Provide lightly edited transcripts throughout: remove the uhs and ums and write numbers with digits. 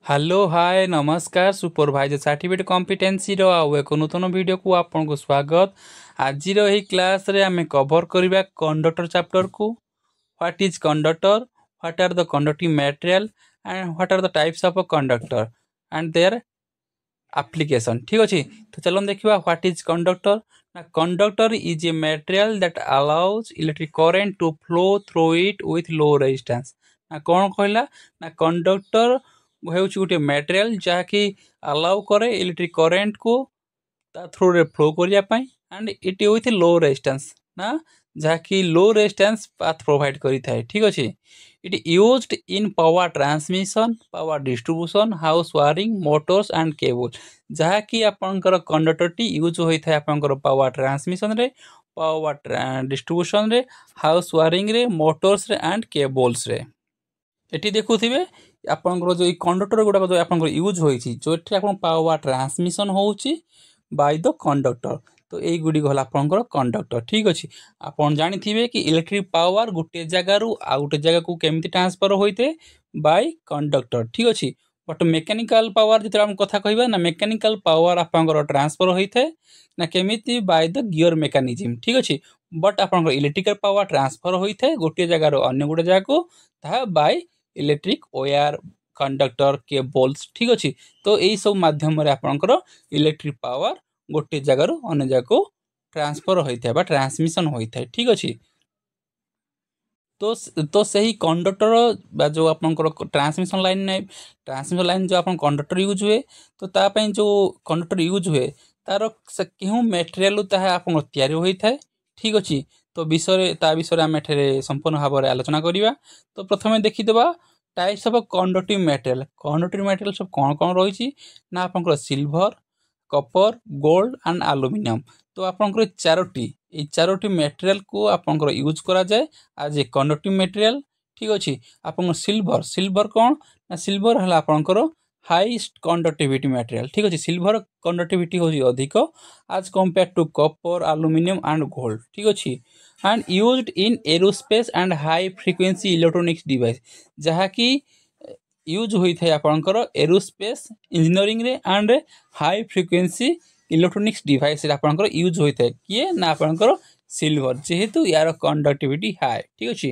Hello hi नमस्कार supervisor certificate competency रो आउ एक नूतन वीडियो को आपन को स्वागत। आज रो क्लास रे आमे कवर करबा कंडक्टर चैप्टर को। What is conductor, what are the conducting material and what are the types of conductor and their application. ठीक अच्छे, तो चलो देखा व्हाट इज कंडक्टर। ना conductor is a material that allows electric current to flow through it with low resistance. ना कौन कहला ना कंडक्टर ହେଉଛି ଗୋଟେ ମେଟେରିଆଲ ଯାହାକି ଆଲାଉ କରେ ଇଲେକ୍ଟ୍ରିକ୍ କରେଣ୍ଟକୁ ତା ଥ୍ରୁରେ ଫ୍ଲୋ କରିବା ପାଇଁ and it with low resistance, ନା ଯାହାକି ଲୋ ରେଜିଷ୍ଟାନ୍ସ ପାଥ୍ ପ୍ରୋଭାଇଡ଼ କରିଥାଏ। ଠିକ୍ ଅଛି, it used in power transmission, power distribution, house wiring, motors and cable. ଯାହାକି ଆପଣଙ୍କର କଣ୍ଡକ୍ଟରଟି ୟୁଜ୍ ହୋଇଥାଏ ଆପଣଙ୍କର ପାୱାର ଟ୍ରାନ୍ସମିଶନରେ, ପାୱାର ଡିଷ୍ଟ୍ରିବ୍ୟୁସନରେ, ହାଉସ୍ ୱାରିଂରେ, ମୋଟର୍ସରେ ଆଣ୍ଡ କେବୁଲ୍ସରେ। ଏଠି ଦେଖୁଥିବେ ଆପଣଙ୍କର जो कंडक्टर गुड़ाक जो आप यूज होती जो आप पावर ट्रांसमिशन होची बाय द कंडक्टर, तो यही गुड़ी गला आपंकर कंडक्टर। ठीक अच्छे, आपन जानी थे कि इलेक्ट्रिक पावर गोटे जगार आ गोटे जगह को केमती ट्रांसफर होते हैं बाय कंडक्टर। ठीक अच्छे, बट मेकानिकल पावर जो आम कथा कहबा ना मेकानिकल पावर आपंकर ट्रांसफर होता है ना केमिति बाय द गियर मेकानिज्म। ठीक अच्छे, बट आपंकर इलेक्ट्रिकल पावर ट्रांसफर होता है गोटे जगार अन्य गोटे जगह को by electric wire, conductor, cables. ठीक अच्छे, तो यही सब माध्यम आपंकर इलेक्ट्रिक पावर गोटे जगार अन्य जगह को ट्रांसफर होता है ट्रांसमिशन होता है। ठीक अच्छे, तो सही कंडक्टर जो आपंकर ट्रांसमिशन लाइन जो आप कंडक्टर यूज हुए, तो तापाई जो कंडक्टर यूज हुए तार क्यों मेटेरियल आप तैयारी होता है। ठीक अच्छे, तो विषय आम संपूर्ण भाव में आलोचना करवा। तो प्रथम देखीदे टाइप्स ऑफ कंडक्टिंग मटेरियल सब कौन कौन रही ना आपंकर silver, Kapoor, gold and aluminium. तो आपंकर चारोटी मटेरियल को आपंकर यूज करा जाए आज ए कंडक्टिंग मटेरियल। ठीक अच्छे, आप सिल्वर कौन ना सिल्वर है आपंकर हाईएस्ट कंडक्टिविटी मटेरियल। ठीक अच्छे, सिल्वर कंडक्टिविटी होची अधिक आज compare to copper, aluminium and gold. ठीक अच्छे, and used in aerospace and high frequency electronics device, जहाँकि यूज होता है आपंकर एरोस्पेस इंजीनियरिंग रे and high frequency electronics device आपंकर यूज होता है किए ना आपंकर सिल्वर, जेहेतु यार कंडक्टिविटी हाई। ठीक अच्छे,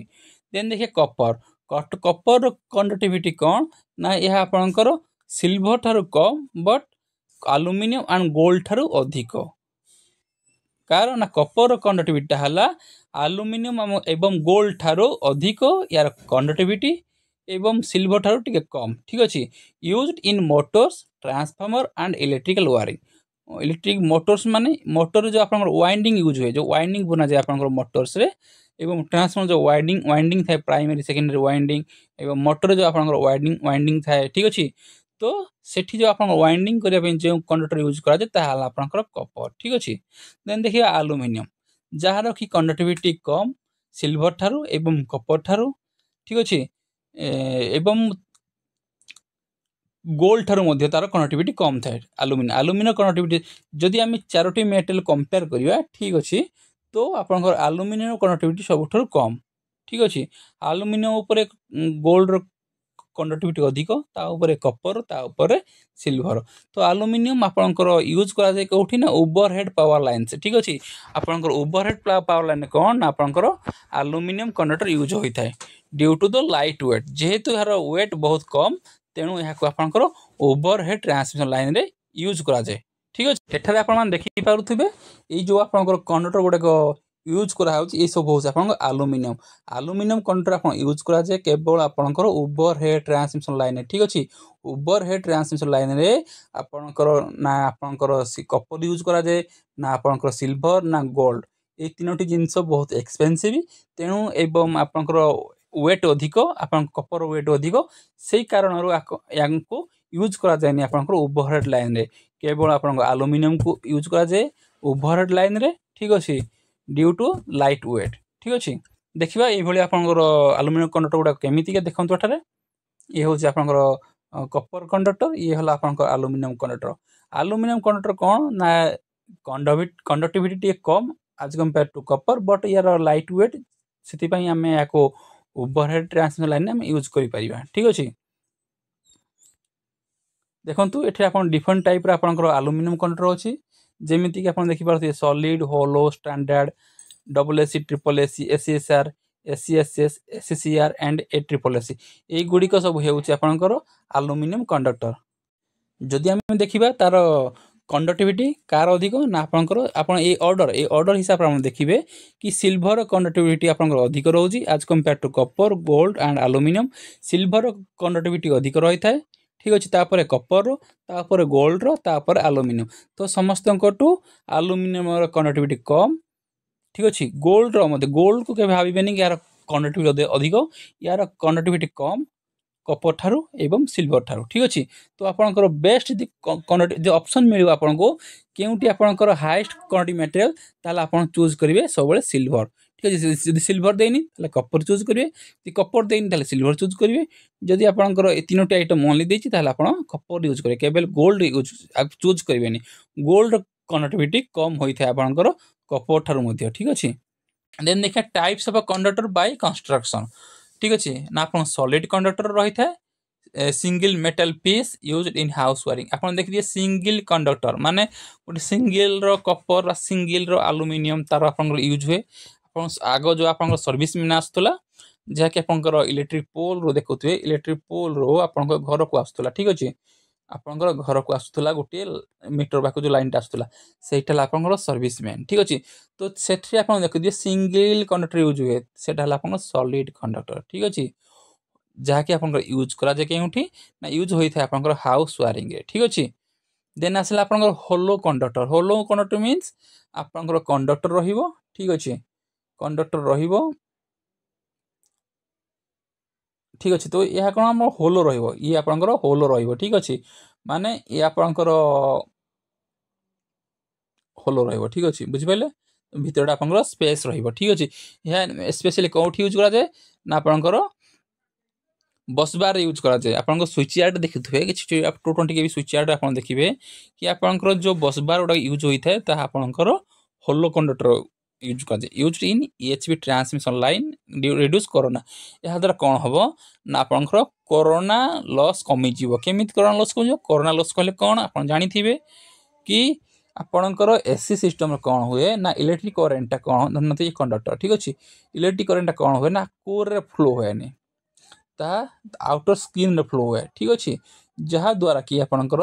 देन देखिए कपर कंडक्टिविटी कौन ना यह आपंकर सिल्वर ठारू कम बट एल्युमिनियम एंड गोल्ड ठारू अधिक। कारण ना कपर कंडक्टिविटी है एल्युमिनियम एवं गोल्ड ठारू अधिक यार कंडक्टिविटी एवं सिल्वर ठारू टिके कम। ठीक अच्छे, used in Motors, transformer and electrical wiring. Electric Motors माने मोटर जो आप वाइंडिंग यूज हुए, जो वाइंडिंग बना जाए आप मोटर्स रे, एवं ट्रांसफॉर्मर जो वाइंडिंग थाए प्राइमरी सेकेंडरी वाइंडिंग, एवं मोटर जो आप वाइंडिंग थाए। ठीक अच्छे, तो सेठी जो आप वाइंडिंग करने जो कंडक्टर यूज करा कपर। ठीक अच्छे, देन देखिए एल्युमिनियम जार कि कंडक्टिविटी कम सिल्वर ठारू एवं कपर ठारू। ठीक अच्छे, एवं गोल्ड ठारू मध्य तार कंडक्टिविटी कम थाए एल्युमिनियम कंडक्टिविटी जदि आम चारोटी मेटेरियल कंपेयर करवा। ठीक अच्छे, तो आपंकर एल्युमिनियम कंडक्टिविटी सबुठ कम। ठीक अच्छे, एल्युमिनियम उपरे गोल्ड कंडक्टिविटी अधिक, कपर तापर सिल्वर। तो एल्युमिनियम आपंकर यूज करा जाए कौटी ना ओवरहेड पावर लाइन से। ठीक अच्छे, आपंकर ओवरहेड पावर लाइन कौन ना आपंकर एल्युमिनियम कंडक्टर यूज होता है due to the light weight, जेहेतु यार वेट बहुत कम तेणु यहाँ आपंकर ओवरहेड ट्रांसमिशन लाइन रे यूज करा जाए। ठीक अच्छे, एठारे आपन देखि पारुथिबे एई जो आपंकर कंडक्टर गुड़ाक यूज करा ये सब हूँ एल्युमिनियम कंडक्टर आप यूज करा जाए केवल आपंकर ओवरहेड ट्रांसमिशन लाइन। ठीक अच्छे, ओवरहेड ट्रांसमिशन लाइन रे आपंकर ना आपंकर कपर यूज करा जाए ना आपंकर सिल्वर ना गोल्ड, ये तीनोटी जिनस बहुत एक्सपेंसिव तेणु एवं आपंकर वेट अधिक आप कपर वेट अधिक से कारण या यूज करा जाए आपंकर ओवरहेड लाइन रे, केवल आपंकर एल्युमिनियम को यूज करा जाए ओवरहेड लाइन रे। ठीक अच्छे, ड्यू टू लाइट वेट। ठीक अच्छे, देखा ये आपंकर एल्युमिनियम कंडक्टर गुड़ा केमितिका देखो एठारे ये हूँ आपंकर कपर कंडक्टर, ये है आपंकर एल्युमिनियम कंडक्टर। एल्युमिनियम कंडक्टर कौन ना कंडक्टिविटी टे कम आज कंपेयर टू कपर बट यार लाइट वेट से आम या ओवरहेड ट्रांसमिशन लाइन में यूज कर। ठीक अच्छे, देखंतु एठी आपण डिफरेंट टाइप रा आपनकर एल्युमिनियम कंडक्टर अछि जेमिति कि आपण देखि पारथि solid hollow standard double AC triple AC ACSR ACSS SCR and A triple AC एई गुडी को सब हेउछि आपनकर एल्युमिनियम कंडक्टर जदि आम देखा तार कंडक्टिविटी कार अधिक ना ऑर्डर हिसाब से देखिए कि सिल्वर कंडक्टिविटी आपंकर अधिक रोचे as compare to copper gold and aluminium silver conductivity अधिक रही है ठीक अच्छे तापर कपर तापर गोल्ड तापर एल्युमिनियम तो समस्त एल्युमिनियम कंडक्टिविटी कम ठीक अच्छे गोल्ड को भावेनि यार कंडक्टिविटी अधिक यार कंडक्टिविटी कम कपर ठारू एवं सिल्वर ठारू ठीक अच्छे तो आपंकर बेस्ट जो ऑप्शन मिले आपको केउटी आपंकर हाईएस्ट क्वांटिटी मटेरियल ताले आपण चूज करेंगे सब सिल्वर ठीक अच्छे जब सिल्वर देनी कपर चूज करेंगे कपर देनी सिल्वर चूज करेंगे जदि आपंकर तीनोटी आइटम ओनली देती कपर यूज करेंगे केवल गोल्ड यूज चूज करेंगे गोल्ड कंडक्टिविटी कम होता है आपंकर कपर ठारू ठीक अच्छे देन देखा types of conductor by construction ठीक अच्छे ना आप सॉलिड कंडक्टर रही है single metal piece use in house wiring आप देखिए सिंगल कंडक्टर माने गोटे सिंगल कपर सिंगल एल्युमिनियम तार आप यूज हुए आग जो आप सर्विस में आसूला जहाँकि आप इलेक्ट्रिक पोल रो देखुए इलेक्ट्रिक पोल रो आप घर को आसूला ठीक अच्छे आपंकर घर को आसूला गोटे मीटर पाक जो लाइन आसूला सहीटा आप सर्विस मैन ठीक अच्छे तो से देखिए सिंगल कंडक्टर यूज हुए से सॉलिड कंडक्टर ठीक अच्छे जहाँकि आप यूज कराए कहीं ना यूज होता है आप हाउस वायरिंग ठीक अच्छे देन आसला आप होलो कंडक्टर मीन्स आपंकर कंडक्टर ठीक अच्छे कंडक्टर ठीक अच्छे तो यह कौन आम होलो ये आपंकर होलो ठीक अच्छे माने ये आपंकर होलो ठीक अच्छे बुझिपारे भितर आपंकर स्पेस ठीक अच्छे यह स्पेशली कौट यूज कराए ना आपंकर बसबार यूज कराए आप स्विच यार्ड देखिए कि 220 के स्विच यार्ड आप देखिए कि आपंकर जो बसबार गुड़ा यूज होता है आपंकर होलो कंडक्टर यूज कराए use in EHV transmission line reduce corona यह द्वारा कौन हम ना आपंकर कोरोना लॉस कमिज केमी कोरोना लॉस कम कोरोना लॉस कहले कौन आप जानी थे कि आपणकर एसी सिस्टम कौन हुए ना इलेक्ट्रिक करेन्टा कौन धरते कंडक्टर ठीक अच्छे इलेक्ट्रिक करेन्टा कौन हुए ना कोर फ्लो हुए आउटर स्क्रीन फ्लो हुए ठीक अच्छे जहाँ द्वारा कि आपणकर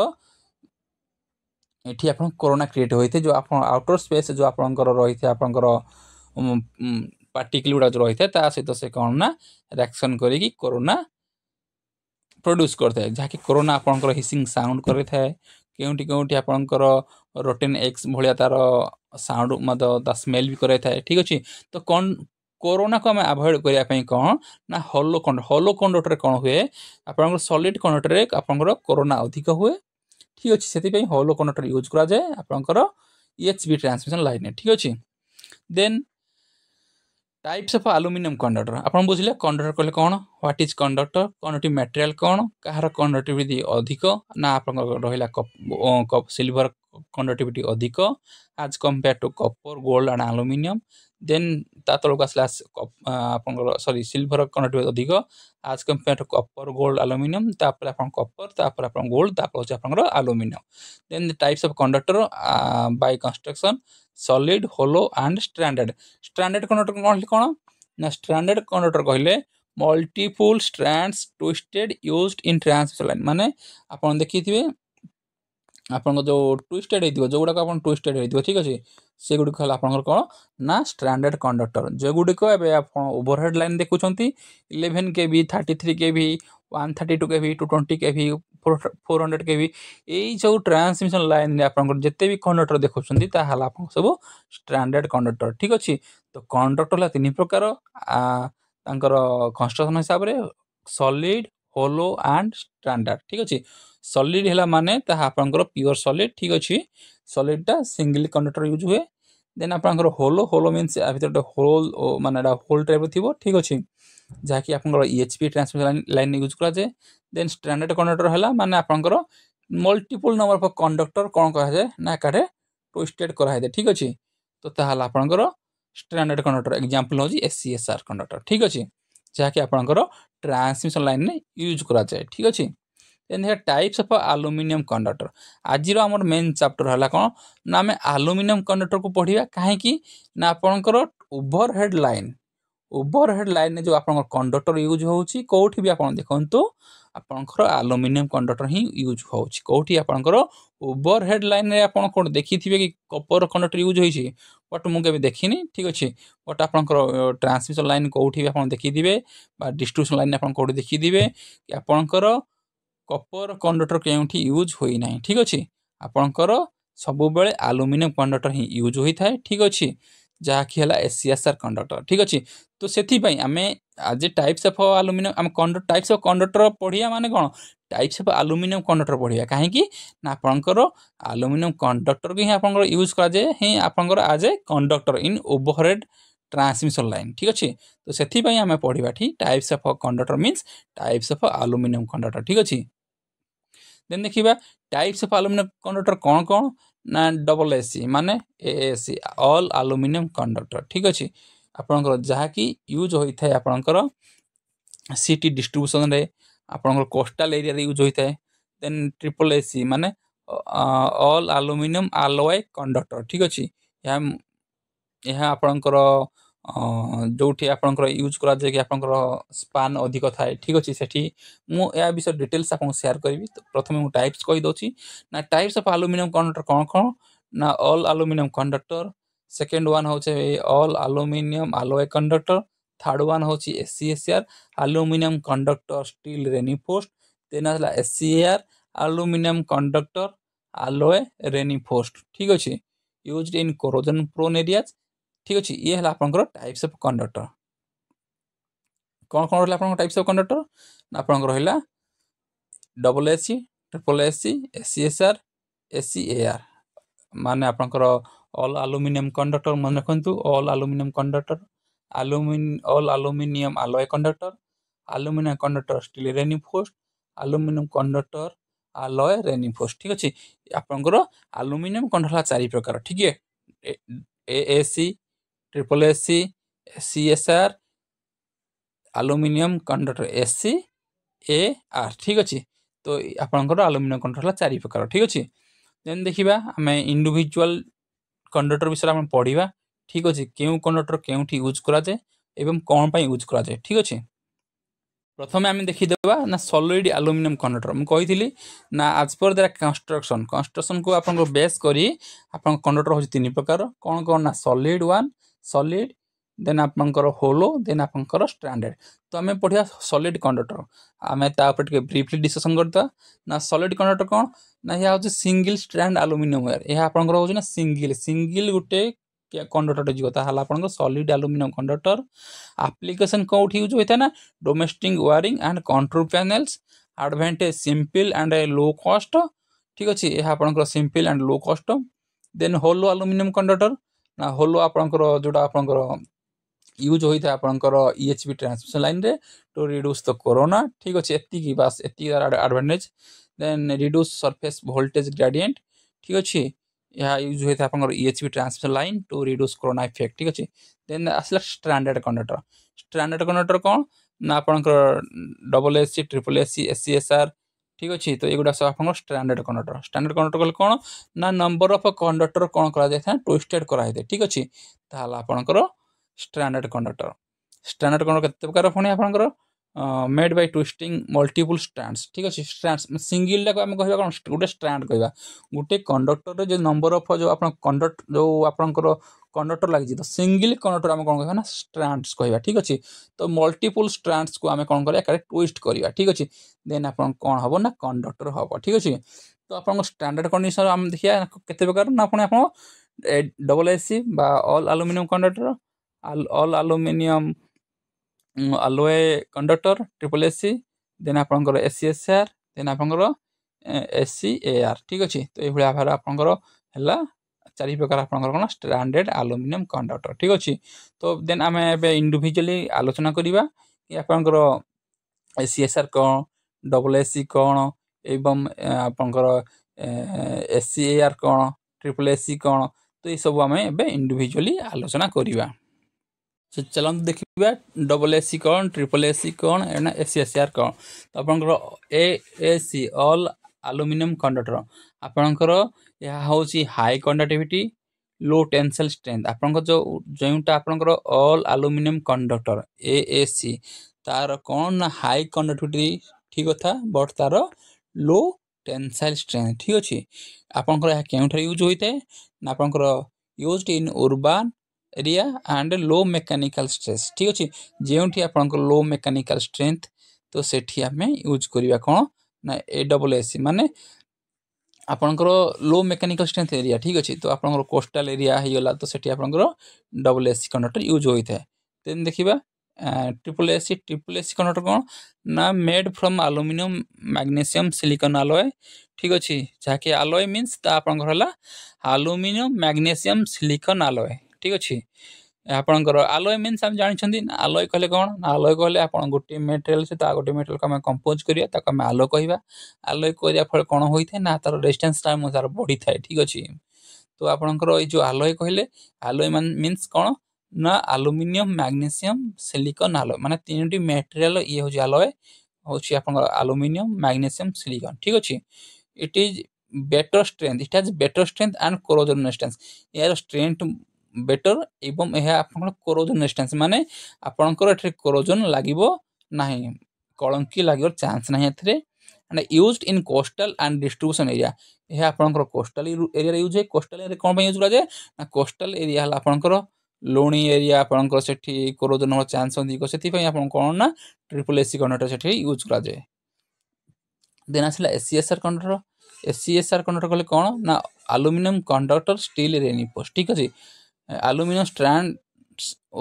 ये कोरोना क्रिएट होते जो आप आउटर स्पेस जो आपंकर रही है आपंकर पार्टिकल गुड़ा जो रही है सहित से कौन ना रिएक्शन करी कोरोना प्रोड्यूस करता है जहाँकि कोरोना आपंकर हिसिंग साउंड करें केउटी केउटी आपंकर रोटेन एक्स भाया तार साउंड स्मेल भी कराए ठीक अच्छे तो कौन कोरोना को आम अवॉइड करने कौन ना होलो कंडक्टर कौन हुए आप सॉलिड कंडक्टर आपंकर कोरोना अधिक हुए ठीक अच्छे से होलो कंडक्टर यूज कराए आपंकर EHV ट्रांसमिशन लाइन ठीक अच्छे then types of aluminium conductor आप बुझे कंडक्टर कहले कौन what is conductor conductive material कौन कहार कंडक्टिविटी अधिक ना आप रहा सिल्वर कंडक्टिविटी अधिक आज compare to copper gold and aluminium then तलक आसला आप सॉरी सिल्वर कंडक्टिविटी अधिक आज compare to copper gold aluminium copper gold aluminium then types of conductor by construction solid hollow and standard conductor कौन ना standard conductor कहले multiple strands twisted used in transmission line माने आप देखिए आप जो ट्विस्टेड हो जो गुड़ाक आप ट्विस्टेड हो ठीक अच्छे से गुड़िक आपंकर कौन ना स्टैंडर्ड कंडक्टर जो गुड़िक आप overhead line देखुं 11 kV 33 kV 132 kV 220 kV 400 kV यही जो ट्रांसमिशन लाइन आपंकर जिते भी कंडक्टर देखुं आप सब स्टैंडर्ड कंडक्टर ठीक अच्छे तो कंडक्टर तीन प्रकार कंस्ट्रक्शन हिसाब से सॉलिड होलो एंड स्टैंडर्ड ठीक अच्छे सॉलिड है माने आपंकर प्योर सॉलिड ठीक अच्छे सॉलिडटा सिंगल कंडक्टर यूज हुए देन आपंकर होलो मीन्स भर होल माने होल टाइप थी ठीक अच्छे जहाँकि आप EHV ट्रांसमिशन लाइन यूज कराए देन स्टैंडर्ड कंडक्टर है माने आपंकर मल्टीपल नंबर ऑफ कंडक्टर कौन कहुए ना एकाठे ट्विस्टेड कराए ठीक अच्छे तो ताहला आपंकर स्टैंडर्ड कंडक्टर एग्जांपल हूँ SCSR कंडक्टर ठीक अच्छे जहाँकि आपंकर ट्रांसमिशन लाइन में यूज कराए ठीक अच्छे देन देखिए टाइप्स ऑफ एल्युमिनियम कंडक्टर। आज आमर मेन चैप्टर है कौन ना आम एल्युमिनियम कंडक्टर को पढ़िया कहीं ना आपणकर ओवरहेड लाइन ओवरहेड लाइन जो आप कंडक्टर यूज होची कोठी भी आपण देखंतु आपणकर एल्युमिनियम कंडक्टर ही यूज होची कोठी आपणकर ओवरहेड लाइन रे आपण कोन देखिथिबे कि कपर कंडक्टर यूज होईची बट मु केबे देखिनी ठीक अछि बट आपणकर ट्रांसमिशन लाइन कोठी भी आपण देखिथिबे बा डिस्ट्रीब्यूशन लाइन आपण कोठी देखिथिबे कि आपणकर कपर कंडक्टर केउठी यूज होई नै ठीक अछि आपणकर सब बेले एल्युमिनियम कंडक्टर ही यूज होई थाए ठीक अछि जहाँकि है एसीएसआर कंडक्टर ठीक अच्छे तो से आम आज टाइप्स ऑफ एल्युमिनियम आम टाइप्स ऑफ कंडक्टर पढ़िया माने कौन टाइप्स ऑफ एल्युमिनियम कंडक्टर पढ़िया कहीं ना आपंकर एल्युमिनियम कंडक्टर को ही आप यूज कराए ही आपंकर आज a conductor in overhead transmission line ठीक अच्छे तो से आम पढ़ा ठीक types of conductor means types of aluminium conductor ठीक अच्छे देन देखिए टाइप्स ऑफ एल्युमिनियम कंडक्टर कौन कौन ना डबल एसी माने एएसी ऑल एल्युमिनियम कंडक्टर ठीक अच्छे आपंकर जहाँकि यूज होता है आपंकर सिटी डिस्ट्रीब्यूशन रे आपंकर कोस्टल एरिया रे यूज होता है देन ट्रिपल एसी माने ऑल एल्युमिनियम एलॉय कंडक्टर ठीक अच्छे यह आपंकर जो आपंकर यूज करा कि आपंकर स्पान अधिक थाए ठीक अच्छे से मुझे विषय डिटेल्स आपको शेयर करी तो प्रथम मुझे टाइप्स कहीदे ना टाइप्स ऑफ एल्युमिनियम कंडक्टर कौन कौन ना all aluminium conductor second one हूँ all aluminium alloy conductor third one हूँ ACSR aluminium conductor steel reinforced then आसला SCR aluminium conductor alloy reinforced ठीक अच्छे used in corrosion prone areas ठीक अच्छे ये है आपंकर टाइप्स ऑफ कंडक्टर कौन कौन रहा टाइप्स ऑफ कंडक्टर आपंकर रहा double AC triple AC ACSR ACAR माने आपंकर ऑल एल्युमिनियम कंडक्टर मन रखु all aluminium conductor all aluminium alloy conductor aluminium conductor steel reinforced aluminium conductor alloy reinforced ठीक अच्छे आपंकर एल्युमिनियम कंडक्टर 4 प्रकार ठीक है AAC triple AC CSR aluminium conductor SC A R ठीक अच्छे तो आपंकर एल्युमिनियम कंडक्टर 4 प्रकार ठीक अच्छे देन देखा आम इंडिविजुअल कंडक्टर विषय में पढ़ा ठीक अच्छे क्यों कंडक्टर क्योंठी यूज कराए एवं कौन पर यूज कराए ठीक अच्छे प्रथम आम देखीदेवा ना सॉलिड एल्युमिनियम कंडक्टर मुझे कही ना आज पर द कंस्ट्रक्शन को आप बेस करी आप कंडक्टर हूँ 3 प्रकार कौन कौन ना सॉलिड वन सॉलिड देन आपंकर होलो देन आपंकर स्टैंडर्ड तो आम पढ़िया सॉलिड कंडक्टर आम टे ब्रीफली डिस्कसन करता ना सॉलिड कंडक्टर कौन ना यह हूँ सिंगल स्ट्रैंड एल्युमिनियम वायर यह आपंकर हूँ ना सिंगल गोटे कंडक्टर जो आप सॉलिड एल्युमिनियम कंडक्टर एप्लिकेशन कौट यूज होता है ना domestic wiring and control panels advantage simple and low cost ठीक अच्छे यह आपंकर simple and low cost then hollow aluminium conductor ना होलो आपंकर जोटा आपंकर यूज होता है आपंकर ईएचवी ट्रांसमिशन लाइन रे टू रिड्यूस द कोरोना ठीक अच्छे एति बास एति advantage then reduce surface voltage gradient ठीक अच्छे यह यूज होता है आपंकर EHV transmission line to reduce corona effect ठीक अच्छे देन आसला स्टैंडर्ड कंडक्टर कौन ना आपंकर double AC triple AC ACSR ठीक अच्छे तो ये सब आप स्टैंडर्ड कंडक्टर कले कौन ना नंबर ऑफ कंडक्टर कौन करा ट्विस्टेड कराई ठीक अच्छे ताहला आपंकर स्टैंडर्ड कंडक्टर केते प्रकार पुणी आपंकर made by twisting multiple strands ठीक अच्छे स्ट्रैंड्स सिंगल टाक आम कह गोटे स्ट्रैंड कह गोटे कंडक्टर जो नंबर ऑफ जो आप जो आपंकर कंडक्टर लगी तो सिंगल कंडक्टर आम कौन कह स्ट्रैंड्स कह ठीक अच्छे तो मल्टीपल स्ट्रैंड्स को आम कौन करा ट्विस्ट करवा ठीक अच्छे देन आप कौन हम ना कंडक्टर हम ठीक अच्छे तो आप स्टैंडर्ड कंडीशन आम देखिए केते प्रकार ना पुणी आप double AC all aluminium conductor all aluminium alloy conductor triple AC then आपंकर एसीएसआर देन आपंकर एसीएआर ठीक अच्छे तो ये भाव आपंकर है 4 प्रकार आपंकर कौन स्टैंडर्ड एल्युमिनियम कंडक्टर ठीक अच्छे तो देन आम इंडिविजुअली आलोचना करवा कि आपंकर एसीएसआर कौन डबल एसी कौन एवं आपंकर एसीएआर कौन ट्रिपल एसी कौन तो ये सब आम इंडिविजुअली आलोचना करवा। चलते देखा डबल एसी कौन ट्रिपल एसी कौन एना एसीएसआर कौन तो आपंकर एसी ऑल एल्युमिनियम कंडक्टर आपंकर यह हूँ हाई कंडक्टिविटी लो टेंसाइल स्ट्रेंथ आपंकर जोटा आपंकर ऑल एल्युमिनियम कंडक्टर एएसी तार कौन ना हाई कंडक्टिविटी ठीक था बट तार लो टेंसाइल स्ट्रेंथ ठीक अच्छे आपंकर केउठ यूज होता है ना आपंकर use in urban area and low mechanical stress ठीक अच्छे जो आप लो मेकानिकल स्ट्रेंथ तो सेठी आम यूज करवा कौन ना एडब्ल्यूएसी माने आपंकर लो मेकानिकल स्ट्रेंथ एरिया ठीक अच्छे तो आप कोस्टाल एरिया होगा तो सेठी आपंकर डबल्यूएसी कंडक्टर यूज होता है देन देखा ट्रिपल एसी कंडक्टर कौन ना made from aluminium magnesium silicon alloy ठीक अच्छे जहाँकि आलॉय मीन्स आपंकर एल्युमिनियम मैग्नेशियम सिलिकॉन आलॉय ठीक अच्छे आपंकर आलॉय मीन्स आम जानते आलॉय कहले कौन आलॉय कहले आप गोटे मेटेरियल सहित आ गोटे मेटेरियल को आम कंपोज करिया आम आलॉय कहवा आलॉय करिया फल कौन होता है ना तार रेजिस्टेंस टाइम तार बढ़ी थाए ठीक अच्छे तो आपंकर ये जो आलॉय कहले आलॉय मीन्स कौन ना एल्युमिनियम मैग्नेशियम सिलिकॉन आलॉय माने तीन मेटेरियल ये हूँ आलॉय हूँ आप एल्युमिनियम मैग्नेशियम सिलिकॉन ठीक अच्छे it is better strength it has better strength and corrosion resistance यार स्ट्रेंथ बेटर एवं यह आप कोरोजन रेजिस्टेंस माने आपंकर कोरोजन लगे ना कलंकी लगे चांस ना and used in coastal and distribution area यह आपंकर कोस्टल एरिया यूज है कोस्टल एरिया कौन यूज कराए ना कोस्टल एरिया है आपंकर लुणी एरिया आपंकर से कोरोजन हो चांस अधिक से कौन ना ट्रिपल एसी कंडक्टर से यूज कराए देन आसला एसीएसआर कंडक्टर एसीएसआर कंडक्टर कहले कौन ना एल्युमिनियम कंडक्टर स्टील रेनिफोर्स ठीक अच्छे एल्युमिनियम स्ट्रैंड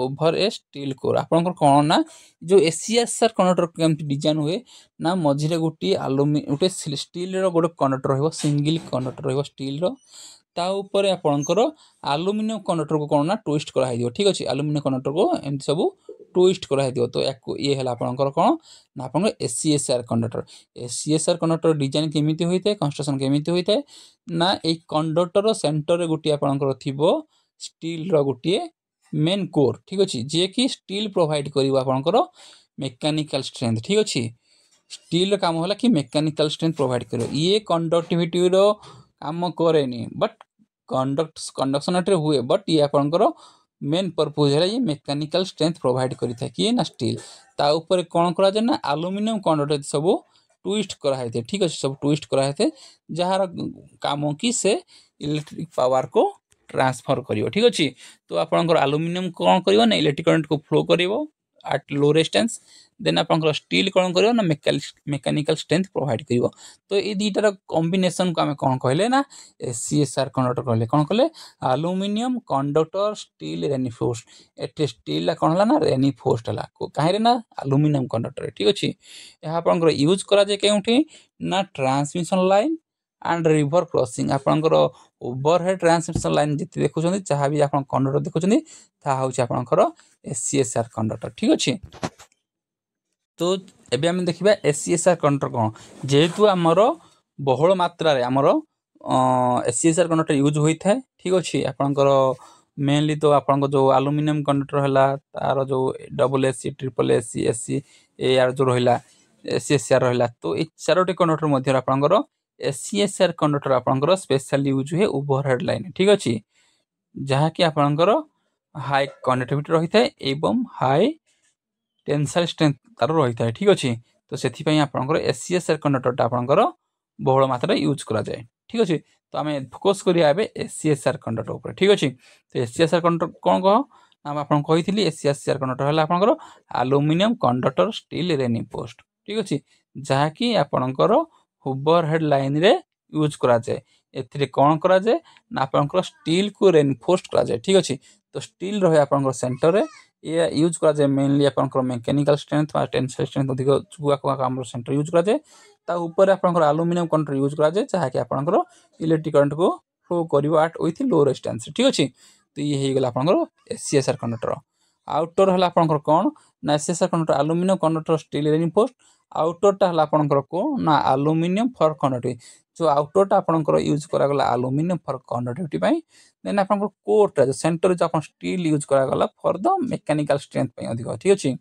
ओवर ए स्टील कोर आपंकर कौन ना जो एसीएसआर कंडक्टर केमती डिजाइन हुए ना मझे गोटे गोटे स्टील गोटे कंडक्टर रहिबो सिंगल कंडक्टर रहिबो स्टील ता ऊपर आपंकर एल्युमिनियम कंडक्टर को कौन ना ट्विस्ट कराई ठीक अच्छे एल्युमिनियम कंडक्टर को एमती सब ट्विस्ट कराई तो ये है आपंकर कौन ना आप ACSR conductor ACSR conductor design केमिति होइते कंस्ट्रक्शन केमिति होइते ना एक कंडक्टर सेंटर गोटे आपंकर थिबो स्टील गोटे मेन कोर ठीक अच्छे जे कि स्टील प्रोवाइड कर आपंकर मेकानिकल स्ट्रेंथ ठीक अच्छे स्टील काम होला कि मेकानिकल स्ट्रेंथ प्रोवाइड कर ये कंडक्टिविटी रो काम करे बट कंडक्शन हुए बट ये आपंकर मेन पर्पज है ये मेकानिकल स्ट्रेंथ प्रोवाइड करें किए ना स्टील ता ऊपर कौन कराए ना एल्युमिनियम कंडक्टर सब ट्विस्ट कराए ठीक अच्छे सब ट्विस्ट कराए जार काम कि से इलेक्ट्रिक पावर को ट्रांसफर करियो ठीक अच्छे तो आपंकर एल्युमिनियम कौन कर ना इलेक्ट्रिक करंट को फ्लो करिवो एट लो रेजिस्टेंस देन आपंकर स्टील कौन करिवो ना मेकानिकल स्ट्रेंथ प्रोवाइड करिवो तो ये दुईटार कॉम्बिनेशन को आम कौन कहले ना एसीएसआर कंडक्टर कहले कौन कहले एल्युमिनियम कंडक्टर स्टील रेनिफोर्स एटे स्टील कौन है ना रेनिफोर्स है कहीं ना एल्युमिनियम कंडक्टर ठीक अच्छे यह आपंकर यूज कराए कौटी ना transmission line and river crossing आपंकर ओवरहेड ट्रांसमिशन लाइन जिते देखुं जहाँ भी आप कंडक्टर देखुं ताकर एसीएसआर कंडक्टर ठीक अच्छे तो एबे हम देखिबा एसीएसआर कंडक्टर कौन जेहेतु आमर बहुल मात्रा रे आमर एसीएसआर कंडक्टर यूज होता है ठीक अच्छे आपंकर मेनली तो आपंक जो एल्युमिनियम कंडक्टर है तार जो double AC triple AC AC A R जो रहा एसीएसआर रहा तो ये चारोटी कंडक्टर मध्य आपंकर एसीएसआर कंडक्टर आपंकर स्पेशल यूज हुए ओवरहेड लाइन ठीक अच्छे जहाँकि आपंकर हाई कंडक्टिविटी रही है एवं हाई टेंसाइल स्ट्रेंथ तार रही है ठीक अच्छे तो से आपंकर एसीएसआर कंडक्टर आपंकर बहुल मात्रा यूज कराए ठीक अच्छे तो आम फोकस करिया एसीएसआर कंडक्टर ऊपर ठीक अच्छे तो एसीएसआर कंडक्टर कौन कह आपको कही एसीएसआर कंडक्टर है आपंकर एल्युमिनियम कंडक्टर स्टील रेनिफोर्स ठीक अच्छे जहाँकि आपंकर ओवरहेड लाइन रे यूज कराए एथिरे कौन कराए ना आपंकर स्टील को रेनफोर्स कराए ठीक अच्छे तो स्टील रहे आपंकर सेंटर रे ये यूज कराए मेनली आपंकर मेकानिकल स्ट्रेंथ टेंसाइल स्ट्रेंथ अधिक चुआ सेंटर यूज कराए ता ऊपर आपंकर एल्युमिनियम कंडक्टर यूज कराए जहाँकि आपंकर इलेक्ट्रिक करंट को फ्लो करिवो एट विथ लो रेजिस्टेंस ठीक अच्छे तो ये हो गला आपंकर एसीएसआर कंडक्टर आउटर है आपंकर कौन ना ACSR conductor aluminium conductor steel रेनिफोर्स आउटरटा हला आपनकर को ना एल्युमिनियम फॉर कंडक्टिविटी जो आउटरटा आपनकर यूज करा गला एल्युमिनियम फॉर कंडक्टिविटी पई देन आपनकर कोरटा जो सेंटर जो आपन स्टील यूज करा गला फॉर द मैकेनिकल स्ट्रेंथ पई अधिक ठीक अछि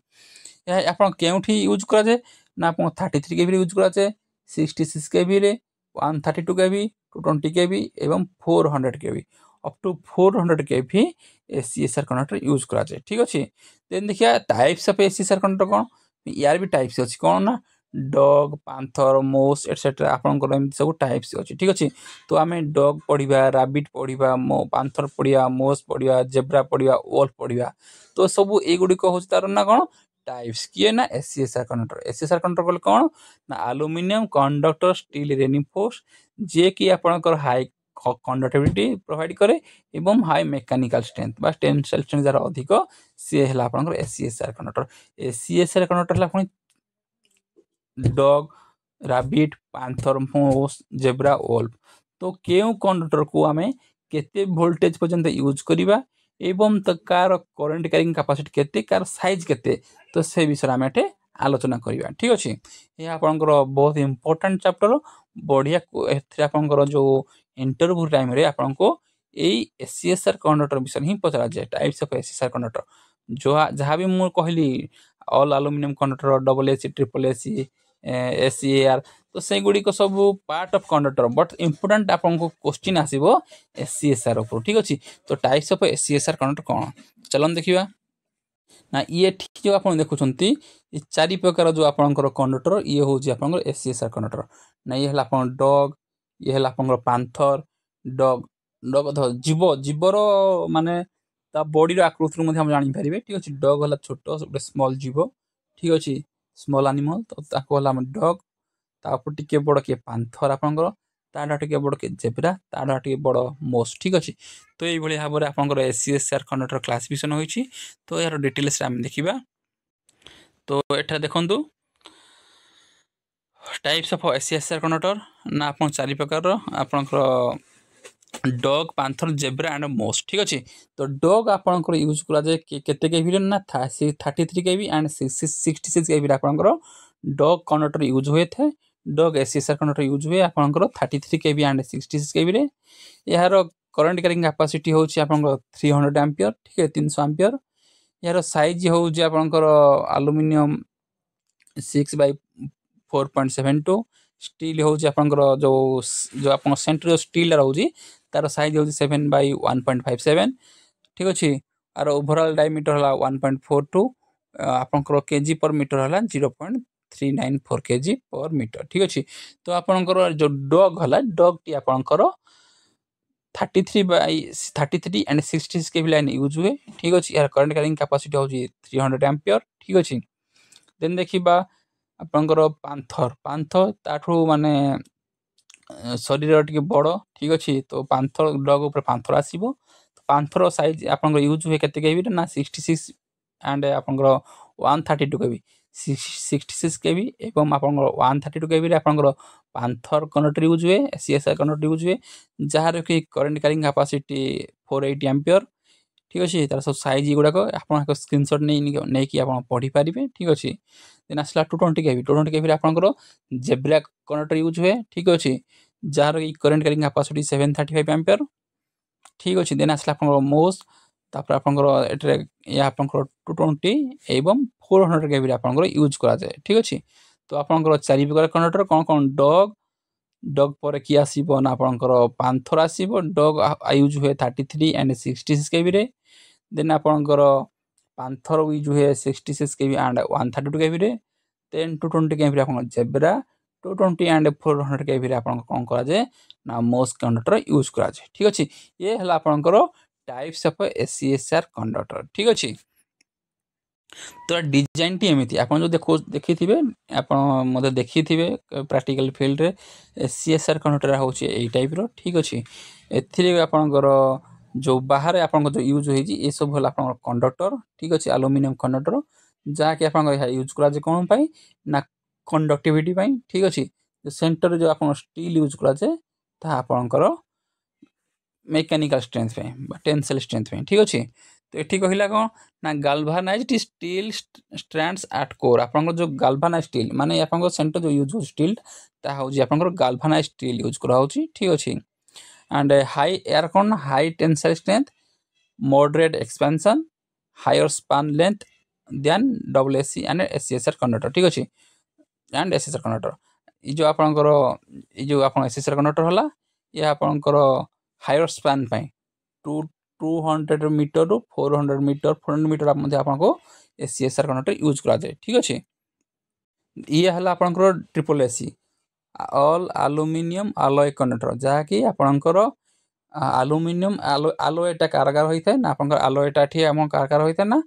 या आपन केउठी यूज करा जे ना आपन 33 केवी यूज करा जे 66 केवी रे 132 केवी 220 केवी एवं 400 KV up to 400 KV ACSR connector use करा जाए ठीक अछि देन देखिया टाइप्स ऑफ एसीएसआर कनेक्टर कोन यार भी टाइप्स अछि कोन ना डॉग पांथर मोस एटसेट्रा आपनकर एम सब टाइप्स अछि ठीक अछि तो आमे डॉग पढिबा रैबिट पढिबा पांथर पढिबा मोस पढिबा जेब्रा पढिबा वोल्फ पढिबा तो सब ए गुडी को होछ तार ना कोन टाइप्स किए ना एसीएसआर कनेक्टर बोले कोन ना एल्युमिनियम कंडक्टर स्टील रेनिफोर्स जे कि आपनकर हाई कंडक्टिविटी प्रोवाइड करे एवं हाई मैकेनिकल स्ट्रेंथ बा टेंसाइल स्ट्रेंथ जरा अधिक से हला आपनकर एसीएसआर कनेक्टर एसीएसआर कनेक्टर हला पुनी डॉग रैबिट पांथर मोस जेब्रा वोल्फ तो केउ कंडक्टर को आमे केते वोल्टेज पर्यंत यूज करिबा एवं कार करंट कैरिंग कैपेसिटी केते कार साइज केते तो से विषय आमे एटे आलोचना करिबा ठीक अछि ये आपनकर बहुत इंपोर्टेंट चैप्टर बढ़िया एथरे आपनकर जो इंटरव्यू टाइम रे आपनको एई एसीएसआर कंडक्टर विषय ही पचरा जाय टाइप्स ऑफ एसीएसआर कंडक्टर जो जहां भी मु कहली all aluminium conductor double AC triple AC ACAR तो से गुडी को सब part of conductor but important आपनको क्वेश्चन आसीबो एसीएसआर ऊपर ठीक अछि तो टाइप्स ऑफ एसीएसआर कंडक्टर कोन चलन देखिबा ना ये ठीक जो आपण देखुछंती ये चारि प्रकार जो आपनकर कंडक्टर ये होजी आपनकर एसीएसआर कंडक्टर ना ये हला आपन डॉग ये हला आपनकर पांथर डॉग डॉग जीव जीवर माने ता बॉडी रो आकृति मध्ये हम जानि परिबे ठीक अछि डॉग हला छोटो ଗୋଟେ स्मॉल जीव ठीक अछि स्मॉल एनिमल तो ताको हला हम डॉग तापर टिके बड़ के पांथर आपनकर ताडा टिके बड़ के जेब्रा ताडा टिके बड़ मोस ठीक अछि तो एई भली भाबरे आपनकर एसीएसआर कंडक्टर क्लासिफिकेशन होईछि तो यार डिटेल्स हम देखिबा तो एठा देखंतु टाइप्स ऑफ एसीएसआर कंडक्टर ना आपन चारि प्रकार रो आपनकर डॉग पांथर जेब्रा एंड मोस ठीक अछि तो डॉग आपनकर यूज करा जाय केते केवी ना 33 केवी एंड 66 केवी आपनकर डॉग कंडक्टर यूज होय थे डॉग एसीएसआर कंडक्टर यूज हुए आपनकर 33 केवी एंड 66 केवी रे यार करंट कैरिंग कैपेसिटी होछि आपनकर 300 एम्पियर ठीक है 300 एम्पियर यार साइज होछि आपनकर एल्युमिनियम 6 बाय 4.72 स्टील होछि आपनकर जो जो आपन सेंटर स्टील रहउछि तार साइज होछि 7 बाय 1.57 ठीक अछि आर ओवरऑल डायमीटर हला 1.42 आपनकर केजी पर मीटर हला 0.394 केजी पर मीटर ठीक अछि तो आपनकर जो डॉग हला डॉग टी आपनकर 33 by 33 and 66 kV line use हुए ठीक अछि यार करंट कैरिंग कैपेसिटी होछि 300 एम्पियर ठीक अछि देन देखिबा आपनकर पांथर पांथर ताठू माने शरीर टिके बड़ ठीक अछि तो पांथर डॉग ऊपर पांथर आसीबो तो पांथर साइज आपनकर यूज हुए केते केवी ना 66 एंड आपनकर 132 केवी 66 केवी एवं आपनकर 132 केवी रे आपनकर पांथर कनेक्टर यूज हुए सीएसआर कनेक्टर यूज हुए जहार कि करंट कैरिंग कैपेसिटी 480 एम्पियर ठीक अछि तार सब साइज गुडा को आपन स्क्रीनशॉट नै कि आपन पढी पारिबे ठीक अछि देन आसला 220 केवी रे आपनकर जेब्रा कनेक्टर यूज हुए ठीक अछि जहार कि करंट कैरिंग कैपेसिटी 735 एम्पियर ठीक अछि देन आसला आपनकर मोस तापर आपनकर एटरे या आपनकर 220 एवं 400 केवी रे आपनकर यूज करा जाय ठीक अछि तो आपनकर चारि प्रकार कनेक्टर कोन कोन डॉग डॉग पर कि आसीबो ना आपनकर पांथर आसीबो डॉग यूज हुए 33 एंड 66 केवी रे देन आपनकर पांथर यूज हुए 66 केवी एंड 132 केवी रे देन 220 केवी रे आपन जेब्रा 220 एंड 400 केवी रे आपन कोन करा जाय ना मोस कंडक्टर यूज करा जाय ठीक अछि ये हला आपनकर टाइप्स ऑफ एसीएसआर कंडक्टर ठीक अछि तो डिजाइन टी एमिति आपन जो देखि थिबे आपन मते देखि थिबे प्रैक्टिकल फील्ड रे सीएसआर कंडक्टर होछि एई टाइप रो ठीक अछि एथिरे आपनकर जो बाहर आपन जो यूज होई ए सब हला आपन कंडक्टर ठीक अछि एल्युमिनियम कंडक्टर जा कि आपन यूज करा जे कोन पई ना कंडक्टिविटी पई ठीक अछि सेंटर जो आपन स्टील यूज करा जे ता आपनकर मैकेनिकल स्ट्रेंथ पे टेंसिल स्ट्रेंथ पे ठीक अछि तो ये कहला कौन ना गाल्भानाइज्ड स्टील स्ट्रैंड्स एट कोर आपन जो गाल्भानाइज्ड स्टील माने आपन सेंटर जो यूज स्टील ता होजी आपन गाल्भानाइज्ड स्टील यूज करा होची ठीक अछि एंड हाई एयर कौन high tensile strength moderate expansion higher span length then WSC and SCSR conductor ठीक अछि एंड एसएसआर कंडक्टर ये जो आपनकर ये जो आपन एसएसआर कंडक्टर होला ये आपनकर हायर स्पान पय 200 मीटर रु 400 मीटर 400 मीटर मध्य आपनको एससीएसआर कंडक्टर यूज करा जाय ठीक अछि ये हला आपनकर triple AC all aluminium alloy conductor जहा कि आपनकर एल्युमिनियम एलॉयटा कारगर होइथे ना आपनकर एलॉयटा ठी हम कारगर होइथे ना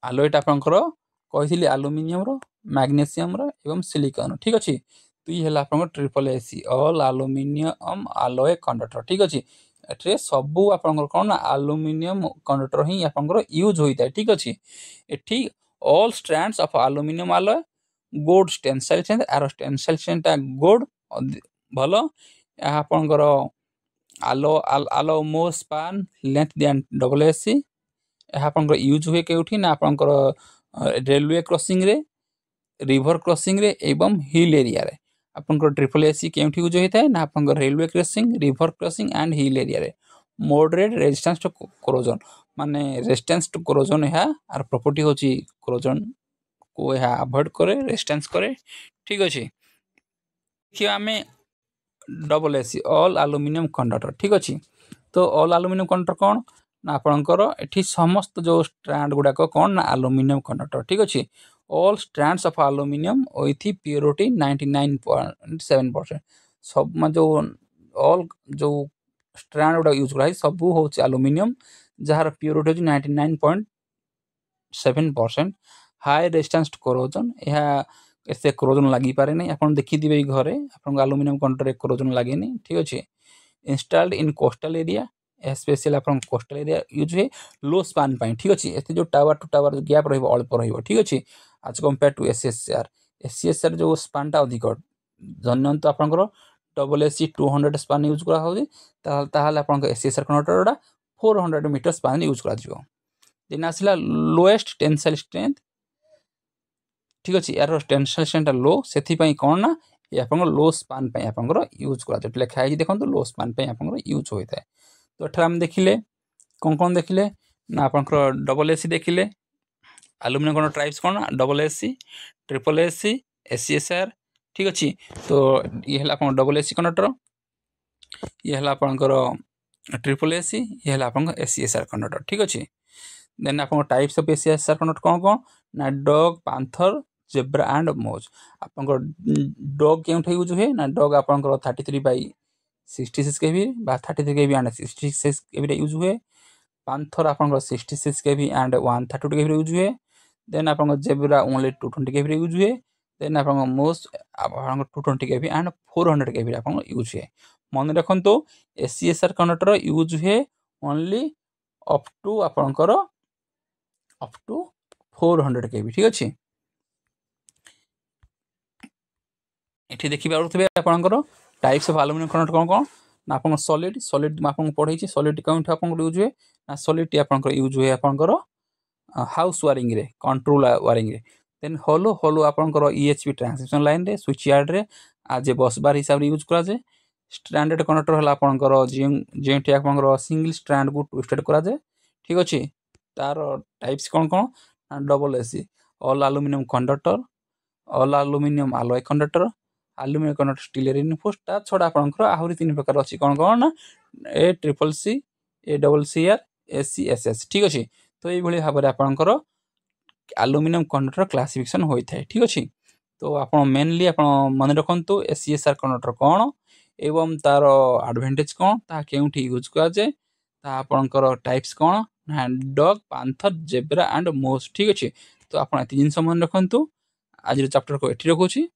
एलॉयटा आपनकर कहिली एल्युमिनियम रो मैग्नीशियम रो एवं सिलिकॉन ठीक अछि तो ये हला आपनकर triple AC all aluminium alloy conductor ठीक अछि एठरे सबु आपनकर कोन एल्युमिनियम कंडक्टर ही आपनकर यूज होइता ठीक अछि एठी all strands of aluminium alloy good tensile strength are tensile strength good भलो आपनकर आलो मो स्पान लेंथ देन डब्ल्यूएससी आपनकर यूज हुए केउठी ना आपनकर रेलवे क्रॉसिंग रे रिवर क्रॉसिंग रे एवं हिल एरिया रे आपनकर ट्रिपल एसी केउठी यूज होइता ना आपनकर railway crossing river crossing and hill area रे मॉडरेट रेजिस्टेंस टू कोरोजन माने रेजिस्टेंस टू कोरोजन है आर प्रॉपर्टी होची कोरोजन को यह अवॉइड करे रेजिस्टेंस करे ठीक अछि देखियो आमे double AC all aluminium conductor ठीक अछि तो ऑल एल्युमिनियम कंडक्टर कोन ना आपनकर एठी समस्त जो स्ट्रैंड गुडा को कोन ना एल्युमिनियम कंडक्टर ठीक अछि all strands of aluminium with purity 99.7% सब में जो ऑल जो स्ट्रैंड गुडा यूज करा सब होची एल्युमिनियम जहार प्योरिटी होची 99.7% हाई रेजिस्टेंस टू कोरोजन यह ऐसे कोरोजन लगी पारे नहीं आपन देखि दिबे घरे आपन एल्युमिनियम कंडक्टर कोरोजन लागे नहीं ठीक अछि installed in coastal area special आपन कोस्टल एरिया यूज है लो स्पान पाई ठीक अछि एते जो टावर टू टावर गैप रहइबो अल्प रहइबो ठीक अछि आज कंपेयर टू एससीएसआर जो स्पान टा अधिक जनन तो आपनकर डबल एसी 200 स्पान यूज करा होई ताहाले आपनकर SCSR conductor 400 metre span use करा जिवो दिन आसिला लोएस्ट टेंसाइल स्ट्रेंथ ठीक अछि यार टेंसाइल स्ट्रेंथ लो सेथि पई कोन ना ये आपन लो स्पान पे आपन यूज करा जे लिखा है देखो लो स्पान पे आपन यूज होइता है तो एठा हम देखिले कौन देखिले ना आपन डबल एसी देखिले एल्युमिनियम कोन टाइप्स कोन double AC triple AC SCSR ठीक अछि तो ये हला आपन डबल एसी कंडक्टर ये हला आपन ट्रिपल एसी ये हला आपन एससीएसआर कंडक्टर ठीक अछि देन आपन टाइप्स ऑफ एससीएसआर कंडक्टर कोन ना डॉग पैंथर जेब्रा एंड मोज आपन डॉग केउठे यूज हुए ना डॉग आपन 33/66 केवी बा 33 केवी एंड 66 केवी यूज हुए पैंथर आपन 66 केवी एंड 132 केवी यूज हुए देन आपन जेब्रा ओनली 220 केवी यूज हुए देन आपन मोज आपन 220 केवी एंड 400 केवी आपन यूज हुए मन रखंतो एससीएसआर कंडक्टर यूज हुए ओनली अप टू आपन अप टू 400 केवी ठीक अछि एठी देखि पारुथबे आपनकर टाइप्स ऑफ एल्युमिनियम कंडक्टर कोन ना आपन सॉलिड आपन पढै छी सॉलिड काउंट आपन यूज हुए ना सॉलिड आपन यूज हुए आपन हाउस वायरिंग रे कंट्रोल वायरिंग रे देन होलो आपन ईएचपी ट्रांसमिशन लाइन रे स्विच यार्ड रे आज बस बार हिसाब रे यूज करा जे स्टैंडर्ड कंडक्टर हला आपन जेंटी आपन सिंगल स्ट्रैंड को ट्विस्टेड करा जे ठीक अछि तार टाइप्स कोन double AC all aluminium conductor all aluminium alloy conductor aluminium conductor steel reinforced ता छोड़ा आपनकर आहुरी तीन प्रकार अछि कोन ना A triple C A double C R SCSS ठीक अछि तो एई भली भाबरे आपनकर एल्युमिनियम कंडक्टर क्लासिफिकेशन होई थाए ठीक अछि तो आपन मेनली आपन मन रखंतु एससीएसआर कंडक्टर कोन एवं तार एडवांटेज कोन ता केउठी यूज करा जे ता आपनकर types cone dog panther zebra and मोज ठीक अछि तो आपन एति जिंस मन रखंतु आज चैप्टर को एठी रखुछि।